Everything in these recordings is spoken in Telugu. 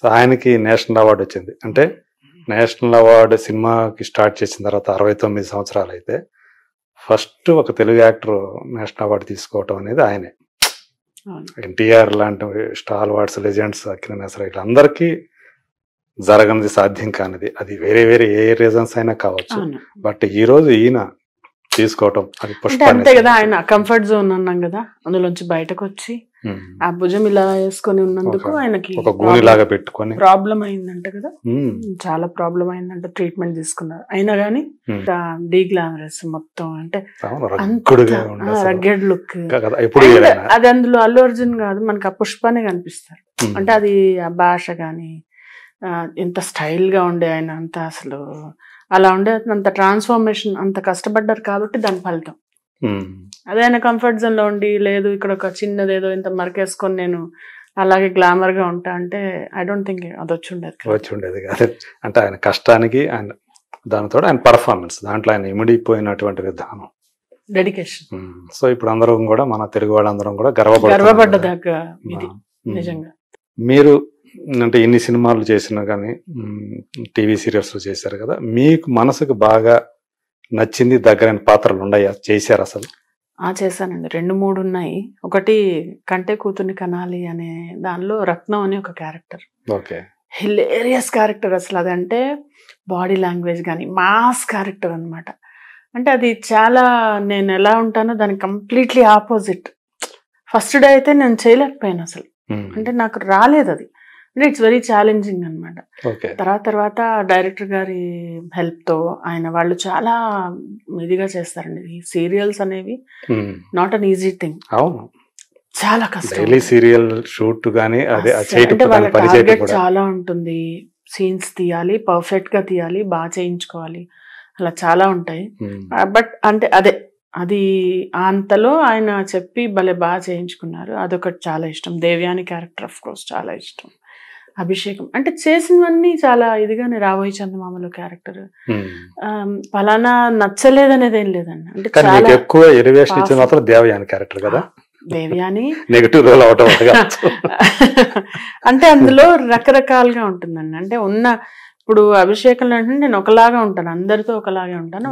సో ఆయనకి నేషనల్ అవార్డు వచ్చింది. అంటే నేషనల్ అవార్డు సినిమాకి స్టార్ట్ చేసిన తర్వాత 69 సంవత్సరాలు అయితే ఫస్ట్ ఒక తెలుగు యాక్టర్ నేషనల్ అవార్డు తీసుకోవటం అనేది ఆయనే. ఎన్టీఆర్ లాంటి స్టార్ అవార్డ్స్ లెజెండ్స్, అక్కినేని వీళ్ళందరికీ జరగనిది, సాధ్యం కానిది. అది వేరే వేరే ఏ రీజన్స్ అయినా కావచ్చు. బట్ ఈ రోజు ఈయన తీసుకోవటం అది అంతే కదా. ఆయన కంఫర్ట్ జోన్ అన్నాం కదా, అందులోంచి బయటకు వచ్చి ఆ భుజం ఇలా వేసుకొని ఉన్నందుకు ఆయనకి ఒక గూనిలాగా పెట్టుకొని ప్రాబ్లం అయిందంట కదా, చాలా ప్రాబ్లం అయిందంట. ట్రీట్మెంట్ తీసుకున్నారు. అయినా గానీ డీగ్లామరస్ మొత్తం, అంటే రగ్గెడ్ లుక్. అది అందులో అల్లు అర్జున్ కాదు, మనకి ఆ పుష్పనే కనిపిస్తారు. అంటే అది ఆ భాష గాని ఎంత స్టైల్ గా ఉండే ఆయన, అంత అసలు అలా ఉండే, అంత ట్రాన్స్ఫర్మేషన్, అంత కష్టపడ్డారు కాబట్టి దాని ఫలితం. అదే ఆయన కంఫర్ట్ జోన్ లో ఉండి, లేదు ఇక్కడ ఒక చిన్నదేదో ఇంత మరకేసుకొని నేను అలాగే గ్లామర్ గా ఉంటా అంటే ఐ డోంట్ థింక్ అది వచ్చి ఉండేది కాదు. అంటే ఆయన కష్టానికి ఆయన దానితో ఆయన పర్ఫార్మెన్స్, దాంట్లో ఆయన ఇమిడిపోయినటువంటి విధానం, డెడికేషన్. సో ఇప్పుడు అందరం కూడా, మన తెలుగు వాళ్ళందరం కూడా గర్వపడ్డదాకా ఇది నిజంగా. మీరు అంటే ఇన్ని సినిమాలు చేసినా కానీ టీవీ సీరియల్స్ చేశారు కదా, మీకు మనసుకు బాగా నచ్చింది దగ్గరైన పాత్రలు ఉన్నాయా? చేశారు అసలు? చేశానండి, 2-3 ఉన్నాయి. ఒకటి కంటే కూతుర్ని కనాలి అనే దానిలో రత్నం అనే ఒక క్యారెక్టర్, హిలేరియస్ క్యారెక్టర్ అసలు. అదంటే బాడీ లాంగ్వేజ్ కానీ మాస్ క్యారెక్టర్ అనమాట. అంటే అది చాలా, నేను ఎలా ఉంటానో దానికి కంప్లీట్లీ ఆపోజిట్. ఫస్ట్ డే అయితే నేను చేయలేకపోయాను అసలు, అంటే నాకు రాలేదు అది. అంటే ఇట్స్ వెరీ ఛాలెంజింగ్ అనమాట. తర్వాత డైరెక్టర్ గారి హెల్ప్ తో ఆయన వాళ్ళు చాలా ఇదిగా చేస్తారండి. ఈ సీరియల్స్ అనేవి నాట్ అన్ ఈజీ థింగ్, చాలా కష్టం. సీరియల్ షూట్ గానీ అంటే వాళ్ళ టార్గెట్ చాలా ఉంటుంది. సీన్స్ తీయాలి, పర్ఫెక్ట్ గా తీయాలి, బాగా చేయించుకోవాలి, అలా చాలా ఉంటాయి. బట్ అంటే అది అంతలో ఆయన చెప్పి భలే బాగా చేయించుకున్నారు. అదొకటి చాలా ఇష్టం. దేవ్యాని క్యారెక్టర్ ఆఫ్ కోర్స్ చాలా ఇష్టం. అభిషేకం అంటే చేసినవన్నీ చాలా ఇదిగానే. రాబోయే చందమామలో క్యారెక్టర్ ఫలానా నచ్చలేదనేది ఏం లేదండి. అంటే చాలా ఎక్కువ ఎలివేషన్ ఇచ్చిన మాత్రం దేవయాని క్యారెక్టర్ కదా, దేవ్యాని నెగటివ్ రోల్ అవటం. అంటే అందులో రకరకాలుగా ఉంటుందండి. అంటే ఇప్పుడు అభిషేకంలో అంటే నేను ఒకలాగా ఉంటాను, అందరితో ఒకలాగే ఉంటాను.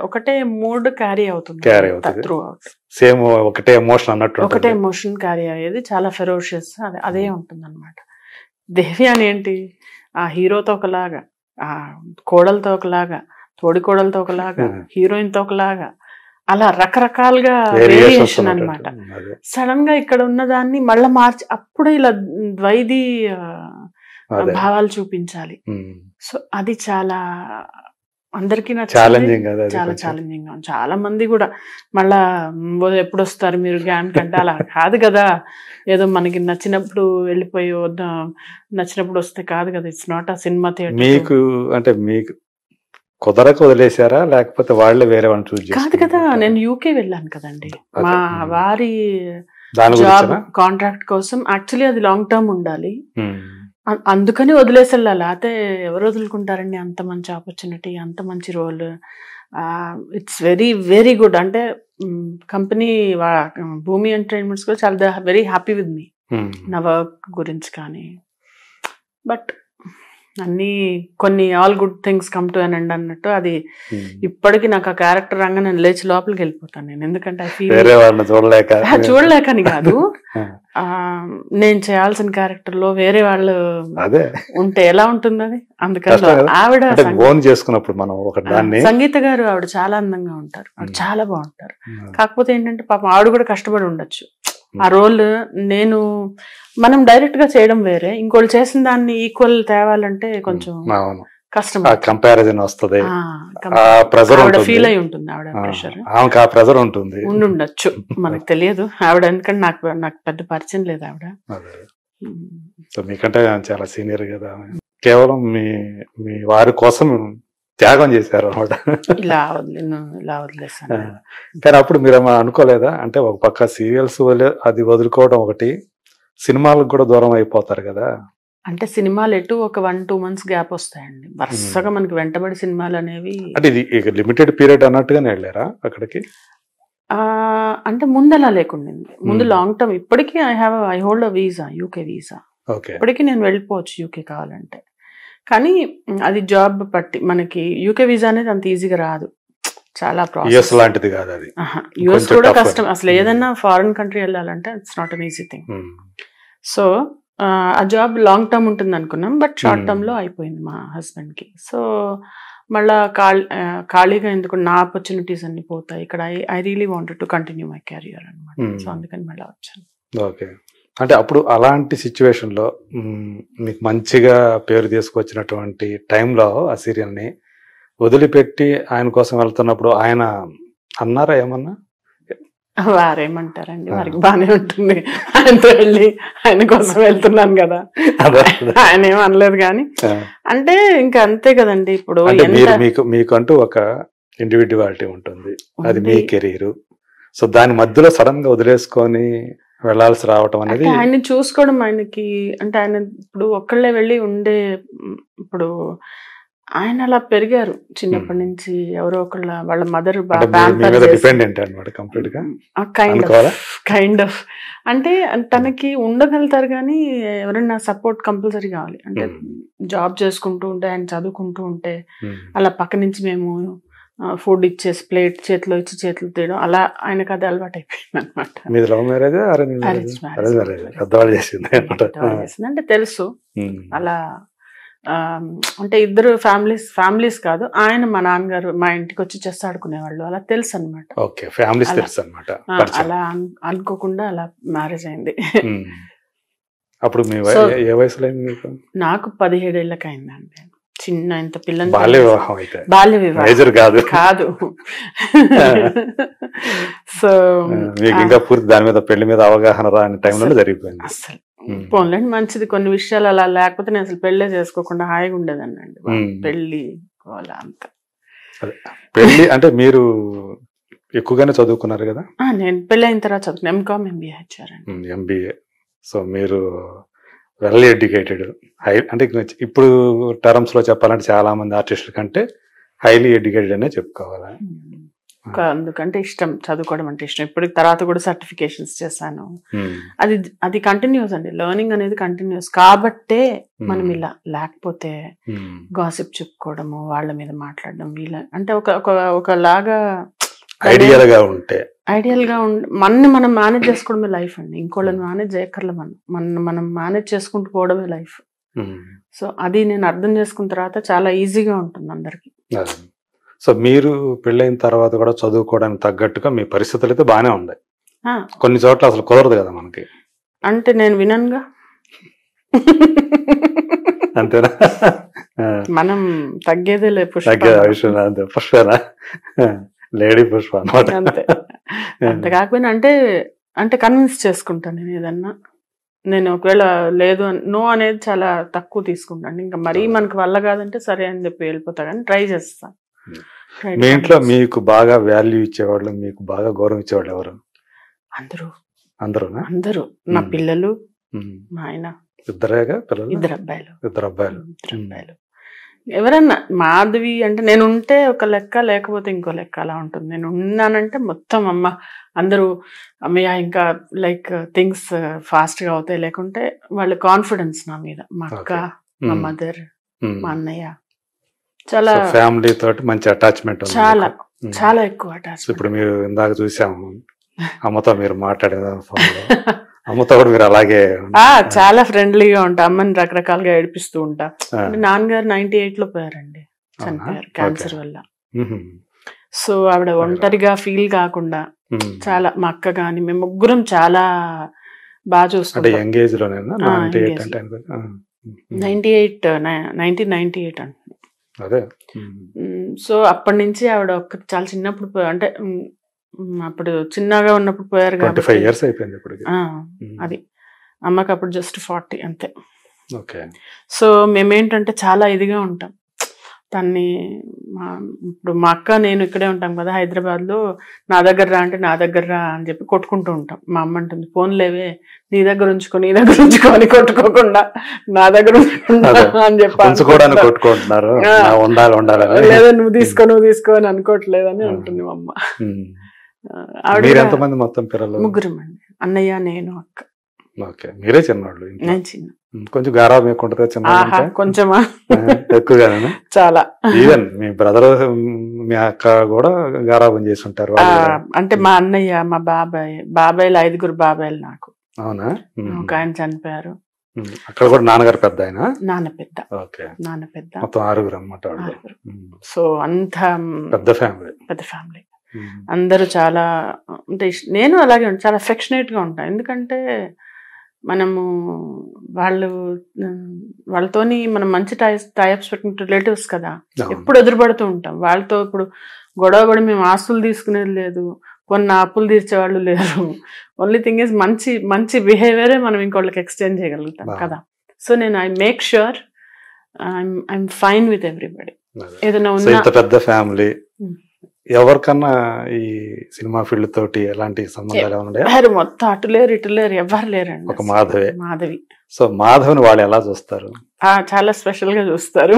ఒకటే మూడ్ క్యారీ అవుతుంది త్రూ అవుట్. సేమ్ ఒకటే ఎమోషన్ అన్నట్టు, ఒకటే ఎమోషన్ క్యారీ అయ్యేది, చాలా ఫెరోషియస్ అదే ఉంటుంది అనమాట. దేవ్యాని ఏంటి, ఆ హీరోతో ఒకలాగా, ఆ కోడలతో ఒకలాగా, తోడి కోడలతో ఒకలాగా, హీరోయిన్ తో ఒకలాగా, అలా రకరకాలుగా వేరియేషన్ అనమాట. సడన్ గా ఇక్కడ ఉన్నదాన్ని మళ్ళా మార్చి అప్పుడు ఇలా ద్వైధీ భావాలు చూపించాలి. సో అది చాలా అందరికీ ఛాలెంజింగ్, చాలా ఛాలెంజింగ్. చాలా మంది కూడా మళ్ళా ఎప్పుడు వస్తారు మీరు గ్యాన్ కంటే, అలా కాదు కదా, ఏదో మనకి నచ్చినప్పుడు వెళ్ళిపోయి నచ్చినప్పుడు వస్తే కాదు కదా. ఇట్స్ నాట్ ఆ సినిమా థియేటర్. మీకు అంటే మీకు కుదరకు వదిలేసారా, లేకపోతే వాళ్ళే వేరే వాళ్ళని చూస్ చేశారా? కాదు కదా, నేను యూకే వెళ్ళాను కదండి మా వారి జాబ్ కాంట్రాక్ట్ కోసం. యాక్చువల్లీ అది లాంగ్ టర్మ్ ఉండాలి, అందుకని వదిలేసి వెళ్ళాలి. అయితే ఎవరు వదులుకుంటారండి అంత మంచి ఆపర్చునిటీ, అంత మంచి role. It's very very good. అంటే కంపెనీ భూమి ఎంటర్టైన్మెంట్స్ కూడా చాలా వెరీ హ్యాపీ విత్ మీ, నా వర్క్ గురించి కానీ. బట్ అన్ని కొన్ని all good things come to an end అన్నట్టు. అది ఇప్పటికి నాకు ఆ క్యారెక్టర్ రంగా నేను లేచి లోపలికి వెళ్ళిపోతాను నేను. ఎందుకంటే ఐ ఫీల్ చూడలేకని కాదు, నేను చేయాల్సిన క్యారెక్టర్ లో వేరే వాళ్ళు ఉంటే ఎలా ఉంటుంది అది. అందుకని ఆవిడ సంగీత గారు ఆవిడ చాలా అందంగా ఉంటారు, ఆవిడ చాలా బాగుంటారు. కాకపోతే ఏంటంటే పాపం ఆవిడ కూడా కష్టపడి ఉండొచ్చు ఆ రోల్. మనం డైరెక్ట్ గా చేయడం వేరే, ఇంకోళ్ళు చేసిన దాన్ని ఈక్వల్ తేవాలంటే కొంచెం కష్టం. కంపారిజన్ వస్తుంది, ఫీల్ అయి ఉంటుంది ఆవిడ ప్రెషర్, ఆ ప్రెషర్ ఉంటుంది, ఉండుండొచ్చు, మనకు తెలియదు. ఆవిడ ఎందుకంటే నాకు పెద్ద పరిచయం లేదు ఆవిడ. మీకంటే చాలా సీనియర్ కదా, కేవలం మీ వారి కోసం త్యాగం చేశారు అనమాట. ఇలా వదిలేసాను. కానీ అప్పుడు మీరు అనుకోలేదా, అంటే ఒక పక్క సీరియల్స్ అది వదులుకోవడం ఒకటి, సినిమాలకు కూడా దూరం అయిపోతారు కదా. అంటే సినిమాలు ఎటు ఒక 1-2 months గ్యాప్ వస్తాయండి వరుసగా మనకి వెంటబడి సినిమాలు అనేవి. అంటే ఇది లిమిటెడ్ పీరియడ్ అన్నట్టుగానే వెళ్ళారా అక్కడికి? అంటే ముందు అలా లేకుండా, ముందు లాంగ్ టర్మ్. ఇప్పటికీ I hold a visa, UK visa. Okay. ఇప్పటికీ నేను వెళ్ళిపోవచ్చు యూకే కావాలంటే. కానీ అది జాబ్ బట్టి మనకి యూకే వీసా అనేది అంత ఈజీగా రాదు, చాలా యుఎస్ ప్రాసెస్. లాంటిది కాదు అది. యుఎస్ కొంచెం కూడా tough. కష్టం అసలు. ఏదైనా ఫారిన్ కంట్రీ వెళ్ళాలంటే it's not an easy thing. So ఆ జాబ్ లాంగ్ టర్మ్ ఉంటుంది అనుకున్నాం, బట్ షార్ట్ టర్మ్ లో అయిపోయింది మా హస్బెండ్ కి. సో మళ్ళా ఖాళీగా ఎందుకు, నా ఆపర్చునిటీస్ అన్ని పోతాయి ఇక్కడ. I really wanted to continue my career అనమాట. సో అందుకని మళ్ళీ వచ్చాను. ఓకే. అంటే అప్పుడు అలాంటి సిచ్యువేషన్ లో మీకు మంచిగా పేరు తీసుకొచ్చినటువంటి టైంలో ఆ సీరియల్ ని వదిలిపెట్టి ఆయన కోసం వెళ్తున్నప్పుడు ఆయన అన్నారా ఏమన్నా? వారేమంటారండి, వారికి బానే ఉంటుంది, ఆయనతో వెళ్ళి ఆయన కోసం వెళ్తున్నాను కదా, ఆయన ఏం అనలేదు. కానీ అంటే ఇంకా అంతే కదండి. ఇప్పుడు మీకంటూ ఒక ఇండివిడ్యువాలిటీ ఉంటుంది, అది మీ కెరీర్. సో దాని మధ్యలో సడన్ గా వదిలేసుకొని వెళ్లాల్సి రావటం అనేది, ఆయన్ని చూసుకోవడం ఆయనకి అంటే ఆయన ఇప్పుడు ఒక్కళ్ళే వెళ్ళి ఉండే, ఇప్పుడు ఆయన అలా పెరిగారు చిన్నప్పటి నుంచి. ఎవరో ఒకళ్ళ వాళ్ళ మదర్ కైండ్ ఆఫ్ అంటే తనకి ఉండగలుగుతారు, కానీ ఎవరైనా సపోర్ట్ కంపల్సరీ కావాలి. అంటే జాబ్ చేసుకుంటూ ఉంటే, ఆయన చదువుకుంటూ ఉంటే అలా పక్క నుంచి మేము ఫుడ్ ఇచ్చేసి ప్లేట్ చేతిలో ఇచ్చి చేతులు తీయడం, అలా ఆయనకు అది అలవాటు అయిపోయింది అనమాట. అంటే తెలుసు అలా. అంటే ఇద్దరు ఫ్యామిలీస్ కాదు, ఆయన మా నాన్నగారు మా ఇంటికి వచ్చి చెస్ ఆడుకునేవాళ్ళు, అలా తెలుసు అనమాట. అలా అనుకోకుండా అలా మ్యారేజ్ అయింది. అప్పుడు ఏ వయసులో నాకు 17 ఏళ్ళకి అయిందండి. చిన్న ఇంత పిల్లని బాల్య వివాహం అయితే, బాల్య వివాహం కాదు. సో మీకు ఇంకా పూర్తి దాని మీద పెళ్లి మీద అవగాహన రాని టైంలో జరిగిపోయింది. అసలు పోన్లేండి, మంచిది కొన్ని విషయాలు అలా. లేకపోతే నేను అసలు పెళ్ళే చేసుకోకుండా హాయిగా ఉండేదాన్నండి. పెళ్లి అలా అంత. పెళ్లి అంటే మీరు ఎక్కువగానే చదువుకున్నారు కదా? నేను పెళ్లి అయిన తర్వాత చదువుకున్నాను, ఎంకామ్ ఎంబీఏ ఇచ్చారండి. ఎంబీఏ. సో మీరు వెల్ ఎడ్యుకేటెడ్, అంటే ఇప్పుడు టర్మ్స్ లో చెప్పాలంటే చాలా మంది ఆర్టిస్టుల కంటే హైలీ ఎడ్యుకేటెడ్ అనే చెప్పుకోవాలా. అందుకంటే ఇష్టం, చదువుకోవడం అంటే ఇష్టం. ఇప్పుడు తర్వాత కూడా సర్టిఫికేషన్స్ చేశాను. అది కంటిన్యూస్ అండి, లెర్నింగ్ అనేది కంటిన్యూస్ కాబట్టే మనం ఇలా. లేకపోతే గాసిప్ చెప్పుకోవడము, వాళ్ళ మీద మాట్లాడడం, వీళ్ళ అంటే ఒకలాగా ఐడియల్ గా మనని మనం మేనేజ్ చేసుకోవడమే లైఫ్ అండి. ఇంకోళ్ళని మేనేజ్ చేయక్కర్లే, మనం మేనేజ్ చేసుకుంటూ పోవడమే లైఫ్. సో అది నేను అర్థం చేసుకున్న తర్వాత చాలా ఈజీగా ఉంటుంది అందరికి. సో మీరు పెళ్ళైన తర్వాత కూడా చదువుకోవడానికి తగ్గట్టుగా మీ పరిస్థితులు అయితే బాగానే ఉన్నాయి. కొన్ని చోట్ల అసలు కుదరదు కదా మనకి. అంటే నేను విననుగా, అంతేనా? మనం తగ్గేదే లే, పుష్పేనా లేడీ పుష్ప అన్నమాట. అంతే. అంతే కాకపోయినా అంటే కన్విన్స్ చేసుకుంటాను నేను ఏదన్నా. నేను ఒకవేళ లేదు నో అనేది చాలా తక్కువ తీసుకుంటాను. ఇంకా మరీ మనకు వల్ల కాదంటే సరే అని చెప్పి వెళ్ళిపోతా, కానీ ట్రై చేస్తాను. మీ ఇంట్లో మీకు బాగా వాల్యూ ఇచ్చేవాళ్ళు, మీకు బాగా గౌరవం ఇచ్చేవాళ్ళు ఎవరు? అందరూ నా పిల్లలు, మా ఆయన. ఇద్దరేగా పిల్లలు? ఇద్దరు అబ్బాయిలు. ఎవరన్నా మాధవి అంటే నేను ఉంటే ఒక లెక్క, లేకపోతే ఇంకో లెక్క, అలా ఉంటుంది. నేను ఉన్నానంటే మొత్తం అమ్మ అందరూ అమ్మయ్య ఇంకా లైక్ థింగ్స్ ఫాస్ట్ గా అవుతాయి. లేకుంటే వాళ్ళ కాన్ఫిడెన్స్ నా మీద, మా అక్క, మా మదర్, మా అన్నయ్య, చాలా ఫ్యామిలీ తోటి మంచి అటాచ్మెంట్, చాలా ఎక్కువ అటాచ్మెంట్. ఇప్పుడు మీరు ఇందాక చూసాము అమ్మతో మీరు మాట్లాడిన అమ్మతో కూడా మీరు అలాగే చాలా ఫ్రెండ్లీగా ఉంటా. అమ్మని రకరకాలుగా ఏడిపిస్తూ ఉంటా. నాన్నగారు 98 లో పోయారండి, చనిపోయారు క్యాన్సర్ వల్ల. సో ఆవిడ ఒంటరిగా ఫీల్ కాకుండా చాలా, మా అక్క గాని మేము ముగ్గురం చాలా బాగా చూసుకుంటాం. 1998 అంటున్నాం. సో అప్పటి నుంచి ఆవిడ చాలా చిన్నప్పుడు అంటే అప్పుడు చిన్నగా ఉన్నప్పుడు పోయారు కాబట్టి అది అమ్మకి అప్పుడు జస్ట్ 40 అంతే. సో మేమేంటంటే చాలా ఇదిగా ఉంటాం తన్ని. ఇప్పుడు మా అక్క నేను ఇక్కడే ఉంటాం కదా హైదరాబాద్ లో, నా దగ్గర రా అంటే నా దగ్గర రా అని చెప్పి కొట్టుకుంటూ ఉంటాం. మా అమ్మ అంటుంది ఫోన్ లేవే, నీ దగ్గర ఉంచుకొని అని కొట్టుకోకుండా నా దగ్గర అని చెప్పి లేదా నువ్వు తీసుకో అని అనుకోవట్లేదని అంటుంది మా అమ్మ. ఆవిడ ముగ్గురం అండి, అన్నయ్య, నేను, అక్క. ఓకే, మీరే చిన్నవాళ్ళు ఇంట్లో. నేను చిన్న. కొంచెం గారాబం ఎక్కువ ఉంటుంది చిన్న ఆహా, కొంచెమా ఎక్కువగానే. చాలా. ఈవెన్ మీ బ్రదర్ మీ అక్క కూడా గారాబం చేసి ఉంటారు వాళ్ళు కూడా. అంటే మా అన్నయ్య, మా బాబాయ్లు 5 బాబాయ్లు నాకు. అవునా? ఒక ఆయన చనిపోయారు. అక్కడ కూడా నాన్నగారు పెద్ద ఆయన? నాన్న పెద్ద. ఓకే, నాన్న పెద్ద. మొత్తం 6 అన్నమాట వాళ్ళు. సో అంత పెద్ద ఫ్యామిలీ. పెద్ద ఫ్యామిలీ. అందరూ చాలా అంటే నేను అలాగే ఉంటాను, చాలా అఫెక్షనేట్ గా ఉంటాను. ఎందుకంటే మనము వాళ్ళతోని మనం మంచి టైప్స్ పెట్టిన రిలేటివ్స్ కదా, ఎప్పుడు ఎదురుపడుతూ ఉంటాం వాళ్ళతో. ఇప్పుడు గొడవ పడి మేము ఆస్తులు తీసుకునేది లేదు, కొన్ని అప్పులు తీర్చేవాళ్ళు లేరు. ఓన్లీ థింగ్ ఇస్ మంచి మంచి బిహేవియరే మనం ఇంకోళ్ళకి ఎక్స్చేంజ్ చేయగలుగుతాం కదా. సో నేను I make sure I'm fine with everybody. ఏదైనా ఉన్నా పెద్ద ఫ్యామిలీ. ఎవరికన్నా ఈ సినిమా ఫీల్డ్ తోటి ఎలాంటి సంబంధాలు ఉన్నాయా? మొత్తం అటు లేరు ఇటు లేరు, ఎవరు లేరండి. ఒక మాధవి. సో మాధవ్ని వాళ్ళు ఎలా చూస్తారు? చాలా స్పెషల్ గా చూస్తారు.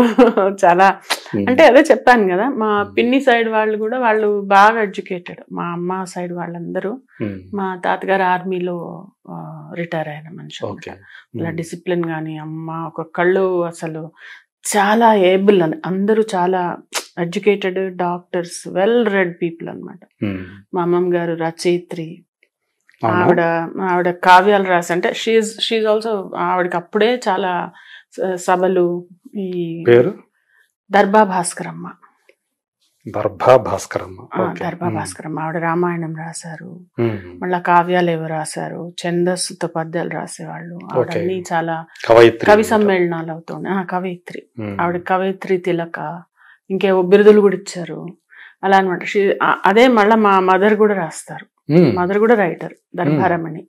చాలా అంటే అదే చెప్పాను కదా, మా పిన్ని సైడ్ వాళ్ళు కూడా వాళ్ళు బాగా ఎడ్యుకేటెడ్. మా అమ్మ సైడ్ వాళ్ళందరూ, మా తాతగారు ఆర్మీలో రిటైర్ అయిన మనిషి. అలా డిసిప్లిన్ గాని, అమ్మ ఒక్కొక్కళ్ళు అసలు చాలా ఏబుల్ అని, అందరూ చాలా educated doctors, well read people అన్నమాట. మా అమ్మమ్మ గారు రచయిత్రి. ఆవిడ కావ్యాలు రాసి, అంటే షీఈ్ ఆల్సో, ఆవిడకి అప్పుడే చాలా సభలు. ఈ పేరు దర్భా భాస్కరమ్మ. దర్భా భాస్కరమ్మ ఆవిడ రామాయణం రాశారు, మళ్ళా కావ్యాలు ఏవో రాశారు, ఛందస్సుతో పద్యాలు రాసేవాళ్ళు. ఆవిడన్నీ చాలా కవి సమ్మేళనాలు అవుతుండే కవయిత్రి. ఆవిడ కవయిత్రి తిలక, ఇంకేవో బిరుదులు కూడా ఇచ్చారు అలా అనమాట. అదే మళ్ళా మా మదర్ కూడా రాస్తారు. మదర్ కూడా రైటర్, దర్భారమణి,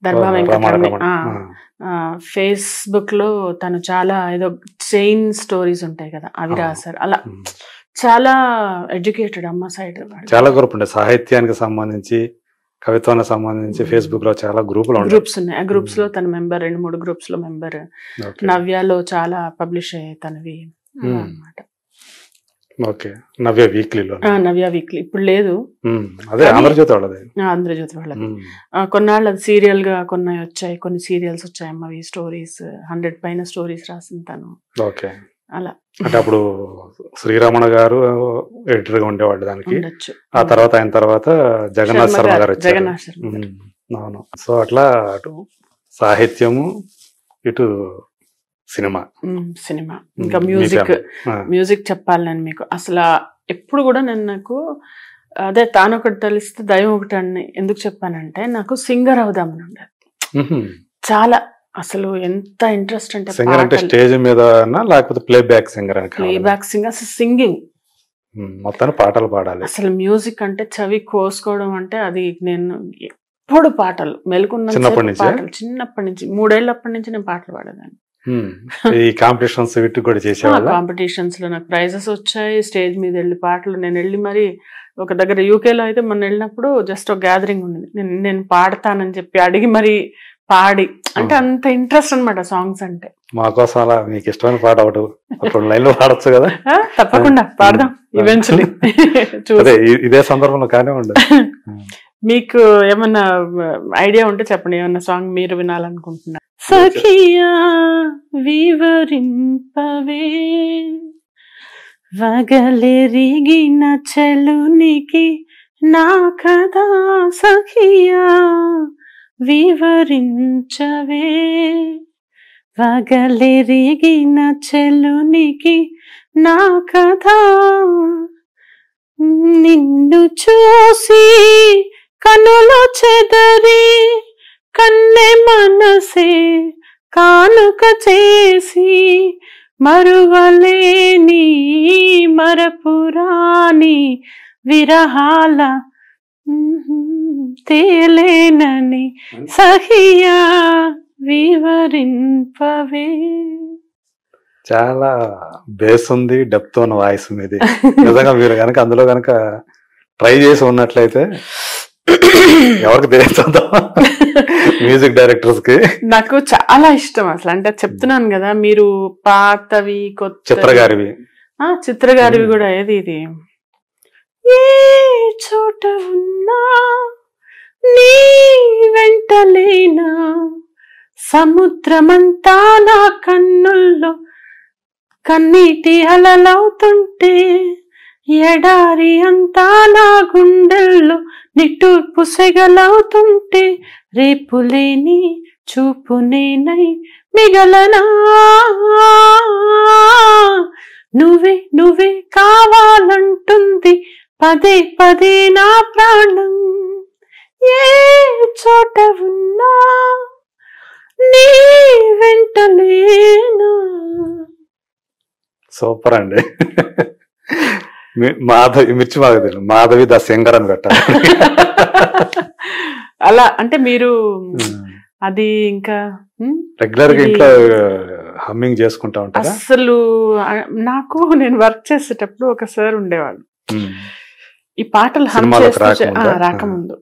దర్భా వెంకటరమణి. ఫేస్బుక్ లో తను చాలా ఏదో చైన్ స్టోరీస్ ఉంటాయి కదా, అవి రాశారు. అలా చాలా ఎడ్యుకేటెడ్ అమ్మ సైడ్. చాలా గ్రూప్ ఉంటాయి సాహిత్యానికి సంబంధించి, కవిత్వానికి సంబంధించి. ఫేస్బుక్ లో చాలా గ్రూప్స్ ఉన్నాయి. ఆ గ్రూప్స్ లో తన మెంబర్, 2-3 గ్రూప్స్ లో మెంబర్. నవ్యాలో చాలా పబ్లిష్ అయ్యాయి తనవి అన్నమాట. ఓకే, నవ్య వీక్లీ ఇప్పుడు లేదు, అదే ఆంధ్రజ్యోతి వాళ్ళది. కొన్నాళ్ళు అది సీరియల్ గా కొన్ని వచ్చాయి, కొన్ని సీరియల్స్ వచ్చాయి అమ్మవి. స్టోరీస్ 100 పైన స్టోరీస్ రాసింది తను. ఓకే, అలా. అంటే అప్పుడు శ్రీరమణ గారు ఎడిటర్ గా ఉండేవాళ్ళు దానికి. ఆ తర్వాత ఆయన తర్వాత జగన్నాథ్ శర్మ గారు వచ్చారు. అవును. సో అట్లా అటు సాహిత్యము, ఇటు సినిమా. ఇంకా మ్యూజిక్ చెప్పాలి నేను మీకు. అసలు ఎప్పుడు కూడా నాకు అదే తానొకటి తెలిస్తే దైవం ఒకటి అని ఎందుకు చెప్పానంటే, నాకు సింగర్ అవుదామని ఉండేది చాలా. అసలు ఎంత ఇంట్రెస్ట్ అంటే, సింగర్ అంటే స్టేజ్ మీద లేకపోతే ప్లేబ్యాక్ సింగర్? ప్లేబ్యాక్ సింగర్, అసలు సింగింగ్ మొత్తం పాటలు పాడాలి. అసలు మ్యూజిక్ అంటే చెవి కోసుకోవడం అంటే అది. నేను ఎప్పుడు పాటలు మెలుకున్న చిన్నప్పటి నుంచి 3 ఏళ్ళప్పటి నుంచి నేను పాటలు పాడేదాన్ని. ఈ కాంపిటీషన్స్ వీటికి కూడా చేసేవాళ్ళ? కాంపిటీషన్స్ లో నాకు ప్రైజెస్ వచ్చాయి. స్టేజ్ మీద వెళ్ళి పాటలు నేను వెళ్ళి మరి ఒక దగ్గర యూకేలో అయితే మొన్న వెళ్ళినప్పుడు జస్ట్ ఒక గ్యాదరింగ్ ఉంది, నేను పాడతానని చెప్పి అడిగి మరి పాడి, అంటే అంత ఇంట్రెస్ట్ అనమాట సాంగ్స్ అంటే. మా కోసం అలా మీకు ఇష్టమైన పాట ఒకటి 2 లైన్లు పాడచ్చు కదా? తప్పకుండా పాడదాం ఈవెన్చువల్లీ. ఇదే సందర్భంలో కానీ ఉండదు. మీకు ఏమన్నా ఐడియా ఉంటే చెప్పండి, ఏమన్నా సాంగ్ మీరు వినాలనుకుంటున్నారు. సఖియా వివరింపవే వగలెరిగిన చెలునికి నా కథ, సఖియా వివరించవే వగలెరిగిన చెలునికి నా కథ. నిన్ను చూసి కనులు చెదరి కన్నె మనసే కానుక చేసి మరువలేని మరపురాని విరహాల తేలేనని సఖియా వివరింపవే. చాలా బేస్ ఉంది, డెప్త్ ఉన్న వాయిస్ మీది. నిజంగా మీరు కనుక అందులో కనుక ట్రై చేసి ఉన్నట్లయితే ఎవరికి తెలుస్తుందో మ్యూజిక్ డైరెక్టర్స్ కి. నాకు చాలా ఇష్టం అసలు. అంటే చెప్తున్నాను కదా, మీరు పాతవి కొత్త చిత్రగారివి కూడా. ఏది ఇది, ఏ చోట ఉన్నా నీ వెంటలేనా సముద్రమంతా నా కన్నుల్లో కన్నీటి అలలవుతుంటే, ఎడారి అంతా నా గుండెల్లో నిట్టూర్పు సెగలవుతుంటే, రేపు లేని చూపు నేనై మిగలనా, నువ్వే నువ్వే కావాలంటుంది పదే పదే నా ప్రాణం, ఏ చోట ఉన్నా నీ వెంటలేనా. సూపర్ అండి. మాధవి మిర్చి మాధవి ద సింగర్ అని పెట్టాలి. అలా అంటే మీరు అది ఇంకా రెగ్యులర్ గా ఇంట్లో హమ్మింగ్ చేసుకుంటా ఉంటారా? అసలు నాకు నేను వర్క్ చేసేటప్పుడు ఒక సార్ ఉండేవాడు, ఈ పాటలు హమ్ రాకముందు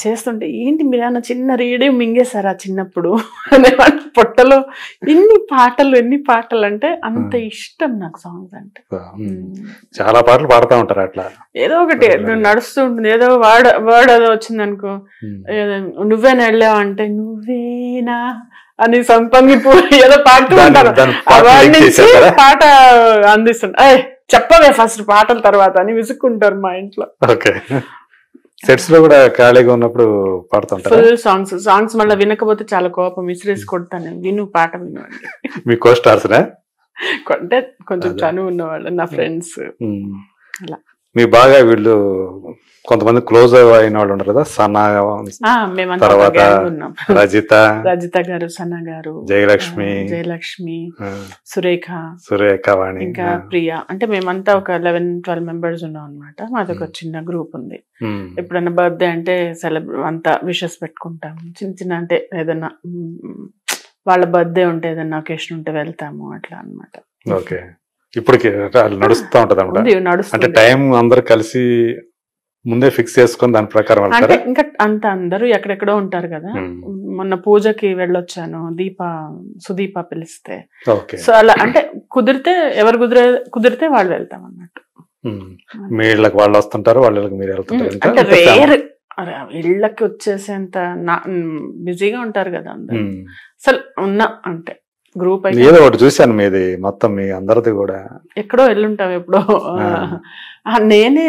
చేస్తుంటే, ఏంటి మీరు చిన్న రేడియో మింగేశారా చిన్నప్పుడు అనేవాడు. పొట్టలో ఎన్ని పాటలు అంటే అంత ఇష్టం నాకు సాంగ్స్ అంటే. చాలా పాటలు పాడుతూ ఉంటారు అట్లా, ఏదో ఒకటి నడుస్తూ ఉంటుంది, ఏదో వర్డ్ ఏదో వచ్చింది అనుకో, నువ్వేనా వెళ్ళావు అంటే నువ్వేనా అని సంపంగి ఏదో పాడుతూ ఉంటారు, పాట అందిస్తుంటా, చెప్పవే ఫస్ట్ పాటల తర్వాత అని విసుక్కుంటారు మా ఇంట్లో. ఓకే, సెట్స్ లో కూడా ఖాళీగా ఉన్నప్పుడు పాడుతుంటారు. ఫుల్ సాంగ్స్ మళ్ళీ వినకపోతే చాలా కోపం, విసిరేసి కొడతాను, విను పాట విను అని. మీ కో స్టార్స్ అంటే కొంచెం చనువు ఉన్నవాళ్ళు నా ఫ్రెండ్స్. అలా మీ బాగా వీళ్ళు కొంతమంది క్లోజ్ అయిన వాళ్ళు ఉన్నారు కదా, సనా, తర్వాత రజిత గారు, సనా గారు, జయలక్ష్మి, సురేఖ వాణి, ఇంకా ప్రియా. అంటే మేమంతా ఒక 11-12 మెంబర్స్ ఉన్నాం అనమాట. మాది ఒక చిన్న గ్రూప్ ఉంది. ఎప్పుడైనా బర్త్డే అంటే అంతా విషెస్ పెట్టుకుంటాము, చిన్న అంటే ఏదైనా వాళ్ళ బర్త్డే ఉంటే ఏదైనా ఒకేషన్ ఉంటే వెళ్తాము అట్లా అనమాట. ఓకే, ఇప్పటికి నడుస్తూ ఉంటది అన్నమాట. అంటే టైం అందరు కలిసి ముందే ఫిక్స్ చేసుకుని దాని ప్రకారం అంటే ఇంకా అంత అందరూ ఎక్కడెక్కడో ఉంటారు కదా. మొన్న పూజకి వెళ్ళొచ్చాను, సుదీప పిలిస్తే. సో అలా అంటే కుదిరితే ఎవరు కుదిరితే వాళ్ళు వెళ్తాం అన్నట్టు. మీ ఇళ్ళకి వాళ్ళు వస్తుంటారు, వాళ్ళకి మీరు వెళ్తుంటారు. అంటే రేర్ ఇళ్ళకి వచ్చేసేంత బిజీగా ఉంటారు కదా అందరు. అసలు ఉన్నా అంటే గ్రూప్ అయితే ఏదో ఒకటి చూశాను మీది మొత్తం, మీ అందరిది కూడా ఎక్కడో వెళ్ళుంటాం ఎప్పుడో. నేనే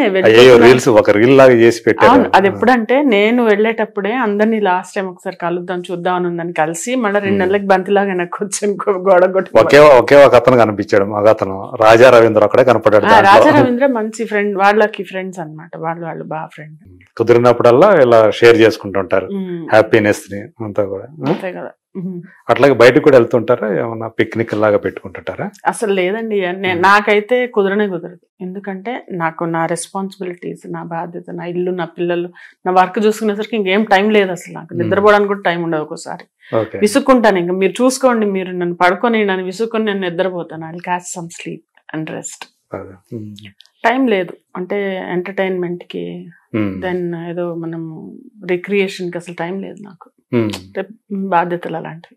రీల్స్ ఒక రీల్ లాగా చేసి పెట్టాను. అది ఎప్పుడంటే నేను వెళ్ళేటప్పుడే అందరినీ లాస్ట్ టైం ఒకసారి కలుద్దాం చూద్దాం అని ఉందని కలిసి మళ్ళీ 2 నెలలకి బంతిలాగా వెనక్కి వచ్చాను, గోడ కొట్టి. ఒకే ఒక అతను కనిపించాడు, మగతను రాజా రవీంద్ర అక్కడే కనపడ్డాడు. రాజా రవీంద్ర మంచి ఫ్రెండ్, వాళ్ళకి ఫ్రెండ్స్ అనమాట, వాళ్ళు బాగా ఫ్రెండ్. కుదిరినప్పుడల్లా ఇలా షేర్ చేసుకుంటుంటారు హ్యాపీనెస్ ని అంతా కూడా. అంతే కదా. అట్లాగే బయటకు కూడా వెళ్తుంటారా, ఏమన్నా పిక్నిక్ లాగా పెట్టుకుంటుంటారా? అసలు లేదండి, నాకైతే కుదరదు. ఎందుకంటే నాకు నా రెస్పాన్సిబిలిటీస్, నా బాధ్యత, నా ఇల్లు, నా పిల్లలు, నా వర్క్ చూసుకునేసరికి ఇంకేం టైం లేదు అసలు. నాకు నిద్రపోవడానికి కూడా టైం ఉండదు ఒక్కోసారి. విసుక్కుంటాను, ఇంకా మీరు చూసుకోండి, మీరు నన్ను పడుకొని నన్ను విసుక్కొని నేను నిద్రపోతాను. I will catch some sleep and rest. Time లేదు అంటే ఎంటర్టైన్మెంట్ కి, దెన్ ఏదో మనం రిక్రియేషన్ కి అసలు టైం లేదు నాకు. బాధ్యతలు అలాంటివి.